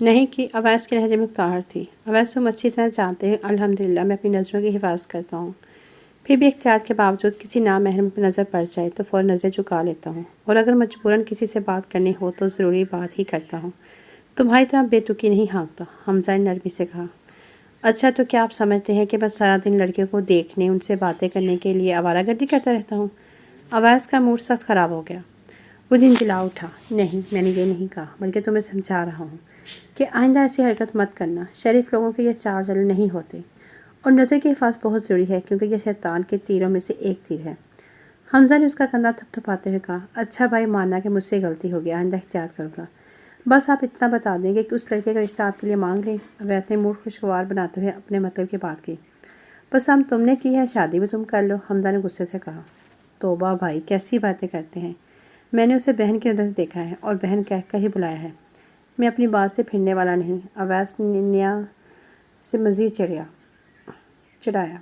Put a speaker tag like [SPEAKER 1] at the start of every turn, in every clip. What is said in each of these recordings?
[SPEAKER 1] نہیں کی اویس کے لہجے میں اکتاہٹ تھی۔ اویس تم اچھی طرح جانتے ہیں الحمدللہ میں اپنی نظروں کی حفاظت کرتا ہوں، پھر بھی احتیاط کے باوجود کسی نامحرم پر نظر پڑ جائے تو فوراً نظریں جھکا لیتا ہوں، اور اگر مجبوراً کسی سے بات کرنی ہو تو ضروری بات ہی کرتا ہوں، تمہاری طرح بے تکی نہیں ہانکتا۔ حمزہ نے نرمی سے کہا۔ اچھا تو کیا آپ سمجھتے ہیں کہ بس سارا دن لڑکیوں کو دیکھنے ان سے باتیں کرنے کے لیے آوارہ گردی کرتا رہتا ہوں؟ اویس کا موڈ سخت خراب ہو گیا۔ وہ جھنجھلا اٹھا۔ نہیں، میں نے یہ نہیں کہا، بلکہ تمہیں سمجھا رہا ہوں کہ آئندہ ایسی حرکت مت کرنا۔ شریف لوگوں کے یہ چال چلن نہیں ہوتے، اور نظر کی حفاظت بہت ضروری ہے کیونکہ یہ شیطان کے تیروں میں سے ایک تیر ہے۔ حمزہ نے اس کا کندھا تھپتھپاتے ہوئے کہا، اچھا بھائی، ماننا کہ مجھ سے غلطی ہو گئی، آئندہ احتیاط کروں گا۔ بس آپ اتنا بتا دیں گے کہ اس لڑکے کا رشتہ آپ کے لیے مانگ لیں۔ اویس نے موڈ خوشگوار بناتے ہوئے اپنے مطلب کی بات کی۔ پسند تم نے کی ہے، شادی بھی تم کر لو، حمزہ نے غصے سے کہا۔ توبہ بھائی، کیسی باتیں کرتے ہیں؟ میں نے اسے بہن کی نظر سے دیکھا ہے اور بہن کہہ کر ہی بلایا ہے، میں اپنی بات سے پھرنے والا نہیں۔ اویس نے نیا سے مزید چڑھایا۔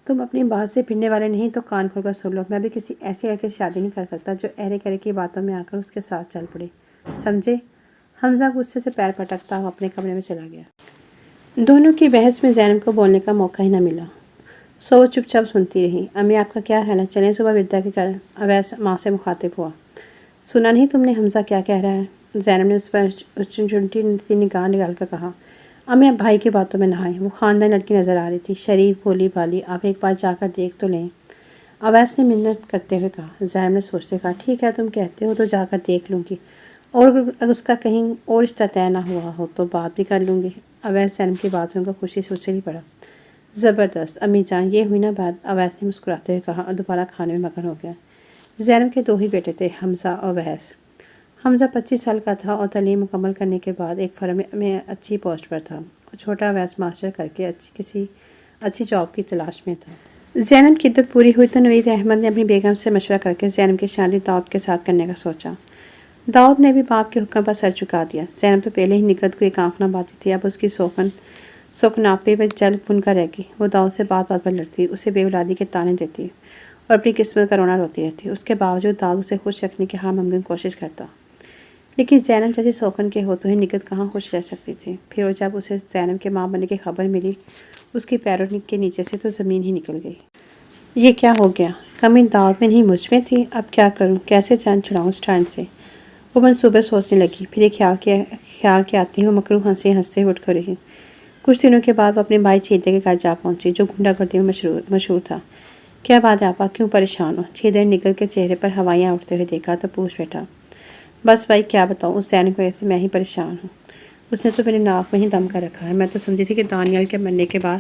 [SPEAKER 1] تم اپنی بات سے پھرنے والے نہیں تو کان کھول کر سن لو، میں بھی کسی ایسے لڑکے سے شادی نہیں کر سکتا جو ارے کرے کی باتوں میں آ کر اس کے ساتھ چل پڑے، سمجھے؟ حمزہ غصے سے پیر پٹکتا ہوا اپنے کمرے میں چلا گیا۔ دونوں کی بحث میں زینب کو بولنے کا موقع ہی نہ ملا، سو وہ چپ چاپ سنتی رہی۔ امی آپ کا کیا حال ہے؟ چلیں صبح ودیا کے گھر، اویس ماں سے مخاطب ہوا۔ سنا نہیں تم نے حمزہ کیا کہہ رہا ہے؟ زینب نے اس پر چنچنٹی سی نگاہ ڈال کر کہا۔ امی آپ بھائی کی باتوں میں نہ آئیں، وہ خاندانی لڑکی نظر آ رہی تھی، شریف بھولی بھالی، آپ ایک بار جا کر دیکھ تو لیں، اویس نے منت کرتے ہوئے کہا۔ زینب نے سوچتے کہا، ٹھیک ہے تم کہتے ہو تو جا کر دیکھ لوں گی، اور اگر اس کا کہیں اور رشتہ طے نہ ہوا ہو تو بات بھی کر لوں گی۔ اویس زینب کی بات سن کر خوشی سے اچھل پڑا۔ زبردست امی جان، یہ ہوئی نا بات، اویس نے مسکراتے ہوئے کہا اور دوبارہ کھانے میں مگن ہو گیا۔ زینب کے دو ہی بیٹے تھے، حمزہ اور اویس۔ حمزہ 25 سال کا تھا اور تعلیم مکمل کرنے کے بعد ایک فرم میں اچھی پوسٹ پر تھا، اور چھوٹا اویس ماسٹر کر کے کسی اچھی جاب کی تلاش میں تھا۔ زینب کی عدت پوری ہوئی تو نوید احمد نے اپنی بیگم سے مشورہ کر کے زینب کی شادی داؤد کے ساتھ کرنے کا سوچا۔ داؤد نے بھی باپ کے حکم پر سر چکا دیا۔ زینب تو پہلے ہی نگہت کو ایک آنکھ نہ پاتی تھی، اب اس کی سوکناپے پر جل بن کر رہ گئی۔ وہ داؤد سے بات بات پر لڑتی، اسے بے اولادی کے طعنے دیتی اور اپنی قسمت کا رونا روتی رہتی۔ اس کے باوجود داؤد اسے خوش رکھنے کی ہر ممکن کوشش کرتا، لیکن زینب جیسی سوکن کے ہوتے ہوئے نگہت کہاں خوش رہ سکتی تھی۔ پھر وہ جب اسے زینب کے ماں بننے کی خبر ملی، اس کی پیروں کے نیچے سے تو زمین ہی نکل گئی۔ یہ کیا ہو گیا؟ کمی داؤد میں نہیں مجھ میں تھی، اب کیا کروں، کیسے جان چھڑاؤں اس ٹائم سے؟ وہ منصوبے سوچنے لگی، پھر یہ خیال کے آتے ہی وہ مکروہ ہنستے ہنستے اٹھ کھڑی۔ کچھ دنوں کے بعد وہ اپنے بھائی چھیدے کے گھر جا پہنچی، جو غنڈہ گردی میں مشہور تھا۔ کیا بات ہے آپا، کیوں پریشان ہو؟ چھیدے نے نگہت کے چہرے پر ہوائیاں اٹھتے ہوئے دیکھا تو پوچھ بیٹھا۔ بس بھائی کیا بتاؤں، اس زینب کی وجہ سے میں ہی پریشان ہوں، اس نے تو میرے ناک میں ہی دم کر رکھا ہے۔ میں تو سمجھی تھی کہ دانیال کے مرنے کے بعد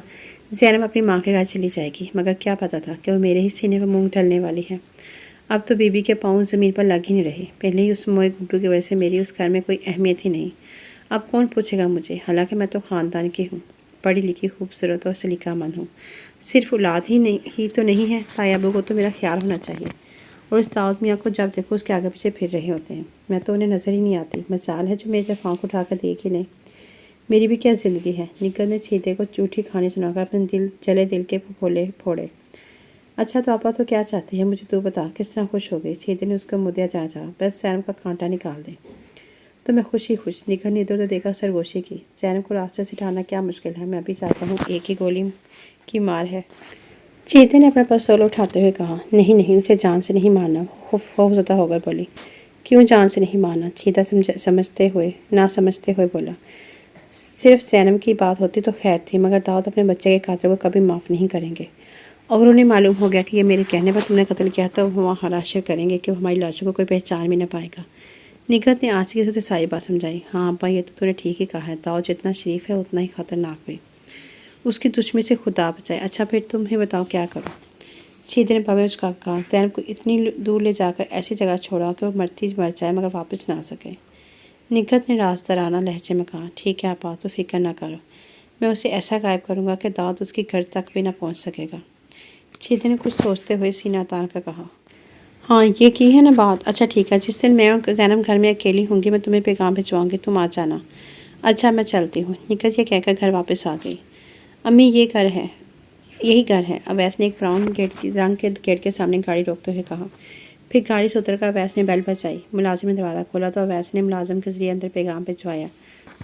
[SPEAKER 1] زینب اپنی ماں کے گھر چلی جائے گی، مگر کیا پتا تھا کہ وہ میرے ہی سینے پر مونگ ڈلنے والی ہے۔ اب تو بی بی کے پاؤں زمین پر لگ ہی نہیں رہے، پہلے ہی اس موئے گڈو کی وجہ سے میری اس گھر میں کوئی اہمیت ہی نہیں، اب کون پوچھے گا مجھے؟ حالانکہ میں تو خاندان کی ہوں، پڑھی لکھی، خوبصورت اور سلیقہ مند ہوں، صرف اولاد ہی تو نہیں ہے، تائی ابو کو تو میرا خیال ہونا چاہیے، اور اس داؤد میاں کو جب دیکھو اس کے آگے پیچھے پھر رہے ہوتے ہیں، میں تو انہیں نظر ہی نہیں آتی، مجال ہے جو میری طرف آنکھ اٹھا کر دیکھ ہی لیں۔ میری بھی کیا زندگی ہے؟ نگہت نے چھیدے کو جھوٹی کہانی سنا کر اپنے جلے دل کے پھوڑے۔ اچھا تو آپا تو کیا چاہتی ہے، مجھے تو بتا، کس طرح خوش ہو گئی؟ چھیدے نے اس کا مدعا چاہا، بس زینب کا کانٹا نکال دے تو میں خوش۔ نگہت نے ادھر ادھر دیکھا، سرگوشی کی۔ زینب کو راستے سے ہٹانا کیا مشکل ہے، میں بھی چاہتا ہوں، ایک ہی گولی کی مار ہے۔ چھیدے نے اپنا پستول اٹھاتے ہوئے کہا۔ نہیں، اسے جان سے نہیں مارنا، خوف زدہ ہو کر بولی۔ کیوں جان سے نہیں مارنا؟ چھیدہ نہ سمجھتے ہوئے بولا۔ صرف زینب کی بات ہوتی تو خیر تھی، مگر داؤد اپنے بچے کے قاتل کو کبھی معاف نہیں کریں گے۔ اگر انہیں معلوم ہو گیا کہ یہ میرے کہنے پر تم نے قتل کیا تو وہ وہاں حراشر کریں گے کہ ہماری لاشوں کو کوئی پہچان بھی نہ پائے گا۔ نگہت نے آج کی اسے ساری بات سمجھائی۔ ہاں ابا، یہ تو تم نے ٹھیک ہی کہا ہے، داؤد جتنا شریف ہے اتنا ہی خطرناک بھی، اس کی دشمنی سے خدا بچائے۔ اچھا پھر تم ہی بتاؤ کیا کرو؟ چھیدے نے بھوے اچکا کہا۔ زینب کو اتنی دور لے جا کر ایسی جگہ چھوڑا کہ وہ مرتی مر جائے مگر واپس نہ آ سکے۔ نگہت نے رازدارانہ لہجے میں کہا۔ ٹھیک ہے آپا، تو فکر نہ کرو، میں اسے ایسا غائب کروں گا کہ داؤد اس کی گھر تک بھی نہ پہنچ سکے گا۔ چھیدے نے کچھ سوچتے ہوئے سینہ تان کر کہا۔ ہاں یہ کی ہے نا بات، اچھا ٹھیک ہے، جس دن میں اور زینب گھر میں اکیلی ہوں گی میں تمہیں پیغام بھجواؤں گی، تم آ جانا۔ اچھا میں چلتی ہوں، نگہت یہ کہہ کر گھر واپس آ گئی۔ امی یہی گھر ہے، اویس نے ایک براؤن رنگ کے گیٹ کے سامنے گاڑی روکتے ہوئے کہا۔ پھر گاڑی سے اتر کر اویس نے بیل بجائی۔ ملازم نے دروازہ کھولا تو اویس نے ملازم کے ذریعے اندر پیغام بھجوایا۔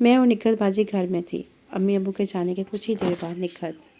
[SPEAKER 1] میں اور نکھت باجی گھر میں تھی۔ امی ابو کے جانے کے کچھ ہی دیر بعد نکھت